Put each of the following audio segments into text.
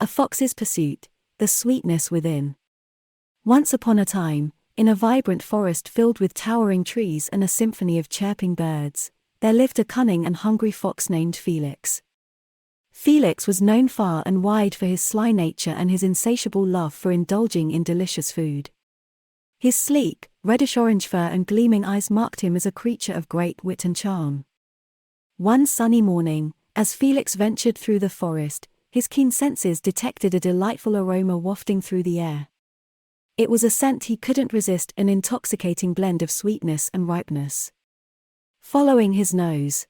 A fox's pursuit, the sweetness within. Once upon a time, in a vibrant forest filled with towering trees and a symphony of chirping birds, there lived a cunning and hungry fox named Felix. Felix was known far and wide for his sly nature and his insatiable love for indulging in delicious food. His sleek, reddish-orange fur and gleaming eyes marked him as a creature of great wit and charm. One sunny morning, as Felix ventured through the forest, his keen senses detected a delightful aroma wafting through the air. It was a scent he couldn't resist, an intoxicating blend of sweetness and ripeness. Following his nose,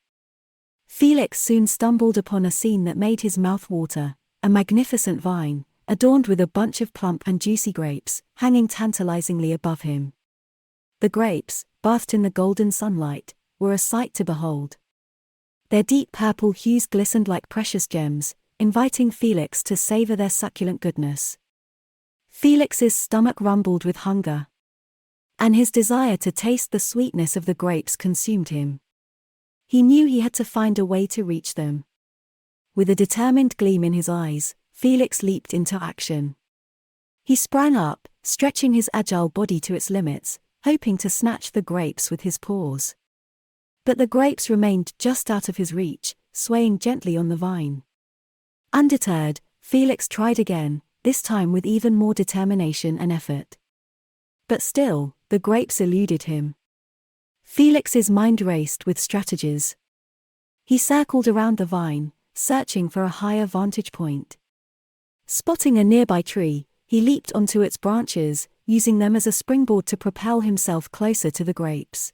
Felix soon stumbled upon a scene that made his mouth water, a magnificent vine, adorned with a bunch of plump and juicy grapes, hanging tantalizingly above him. The grapes, bathed in the golden sunlight, were a sight to behold. Their deep purple hues glistened like precious gems, inviting Felix to savor their succulent goodness. Felix's stomach rumbled with hunger, and his desire to taste the sweetness of the grapes consumed him. He knew he had to find a way to reach them. With a determined gleam in his eyes, Felix leaped into action. He sprang up, stretching his agile body to its limits, hoping to snatch the grapes with his paws. But the grapes remained just out of his reach, swaying gently on the vine. Undeterred, Felix tried again, this time with even more determination and effort. But still, the grapes eluded him. Felix's mind raced with strategies. He circled around the vine, searching for a higher vantage point. Spotting a nearby tree, he leaped onto its branches, using them as a springboard to propel himself closer to the grapes.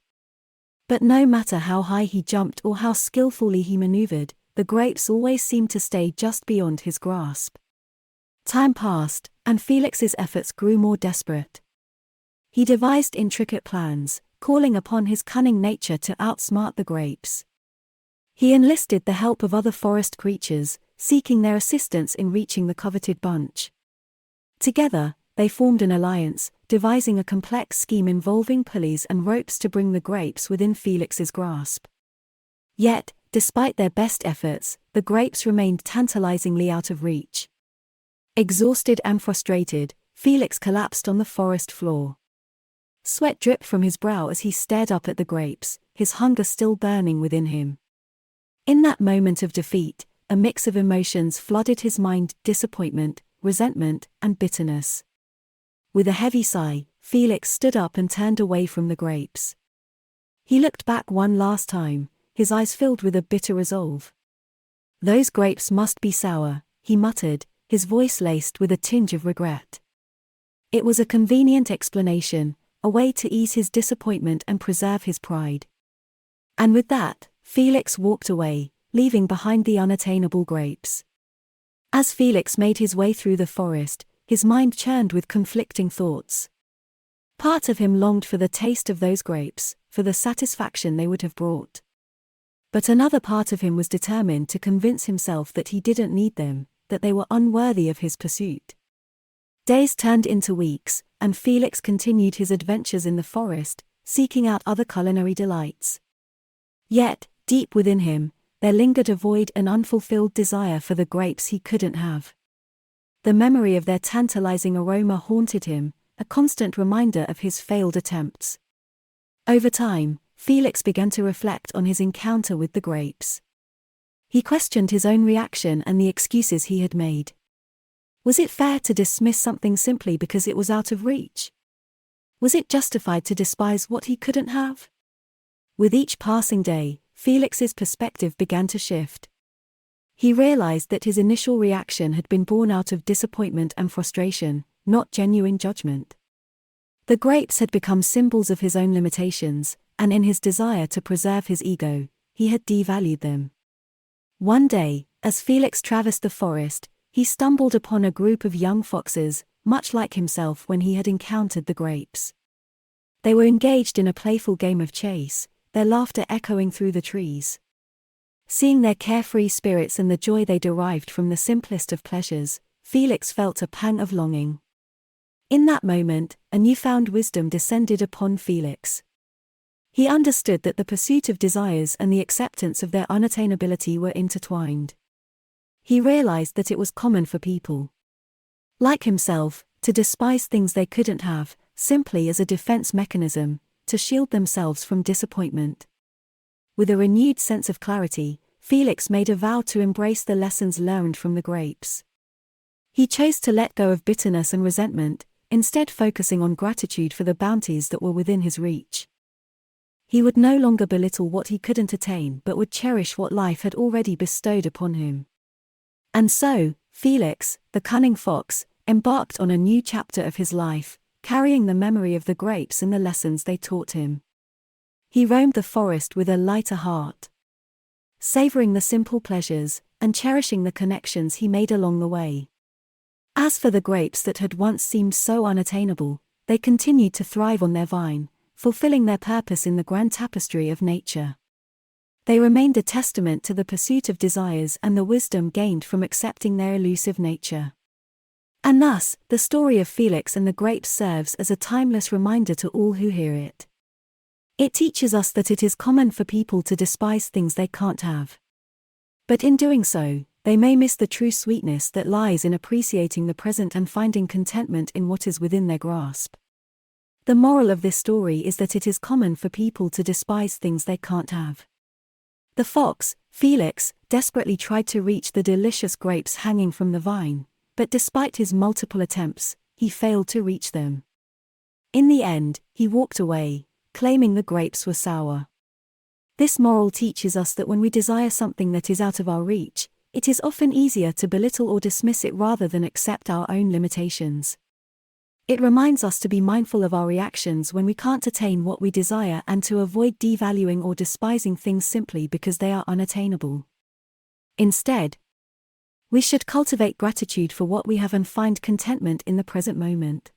But no matter how high he jumped or how skillfully he maneuvered, the grapes always seemed to stay just beyond his grasp. Time passed, and Felix's efforts grew more desperate. He devised intricate plans, calling upon his cunning nature to outsmart the grapes. He enlisted the help of other forest creatures, seeking their assistance in reaching the coveted bunch. Together, they formed an alliance, devising a complex scheme involving pulleys and ropes to bring the grapes within Felix's grasp. Yet, despite their best efforts, the grapes remained tantalizingly out of reach. Exhausted and frustrated, Felix collapsed on the forest floor. Sweat dripped from his brow as he stared up at the grapes, his hunger still burning within him. In that moment of defeat, a mix of emotions flooded his mind: disappointment, resentment, and bitterness. With a heavy sigh, Felix stood up and turned away from the grapes. He looked back one last time, his eyes filled with a bitter resolve. "Those grapes must be sour," he muttered, his voice laced with a tinge of regret. It was a convenient explanation, a way to ease his disappointment and preserve his pride. And with that, Felix walked away, leaving behind the unattainable grapes. As Felix made his way through the forest, his mind churned with conflicting thoughts. Part of him longed for the taste of those grapes, for the satisfaction they would have brought. But another part of him was determined to convince himself that he didn't need them, that they were unworthy of his pursuit. Days turned into weeks, and Felix continued his adventures in the forest, seeking out other culinary delights. Yet, deep within him, there lingered a void, an unfulfilled desire for the grapes he couldn't have. The memory of their tantalizing aroma haunted him, a constant reminder of his failed attempts. Over time, Felix began to reflect on his encounter with the grapes. He questioned his own reaction and the excuses he had made. Was it fair to dismiss something simply because it was out of reach? Was it justified to despise what he couldn't have? With each passing day, Felix's perspective began to shift. He realized that his initial reaction had been born out of disappointment and frustration, not genuine judgment. The grapes had become symbols of his own limitations, and in his desire to preserve his ego, he had devalued them. One day, as Felix traversed the forest, he stumbled upon a group of young foxes, much like himself when he had encountered the grapes. They were engaged in a playful game of chase, their laughter echoing through the trees. Seeing their carefree spirits and the joy they derived from the simplest of pleasures, Felix felt a pang of longing. In that moment, a newfound wisdom descended upon Felix. He understood that the pursuit of desires and the acceptance of their unattainability were intertwined. he realized that it was common for people like himself to despise things they couldn't have, simply as a defense mechanism, to shield themselves from disappointment. With a renewed sense of clarity, Felix made a vow to embrace the lessons learned from the grapes. He chose to let go of bitterness and resentment, instead focusing on gratitude for the bounties that were within his reach. He would no longer belittle what he couldn't attain but would cherish what life had already bestowed upon him. And so, Felix, the cunning fox, embarked on a new chapter of his life, carrying the memory of the grapes and the lessons they taught him. He roamed the forest with a lighter heart, savoring the simple pleasures and cherishing the connections he made along the way. As for the grapes that had once seemed so unattainable, they continued to thrive on their vine, fulfilling their purpose in the grand tapestry of nature. They remained a testament to the pursuit of desires and the wisdom gained from accepting their elusive nature. And thus, the story of Felix and the grapes serves as a timeless reminder to all who hear it. It teaches us that it is common for people to despise things they can't have. But in doing so, they may miss the true sweetness that lies in appreciating the present and finding contentment in what is within their grasp. The moral of this story is that it is common for people to despise things they can't have. The fox, Felix, desperately tried to reach the delicious grapes hanging from the vine, but despite his multiple attempts, he failed to reach them. In the end, he walked away, claiming the grapes were sour. This moral teaches us that when we desire something that is out of our reach, it is often easier to belittle or dismiss it rather than accept our own limitations. It reminds us to be mindful of our reactions when we can't attain what we desire and to avoid devaluing or despising things simply because they are unattainable. Instead, we should cultivate gratitude for what we have and find contentment in the present moment.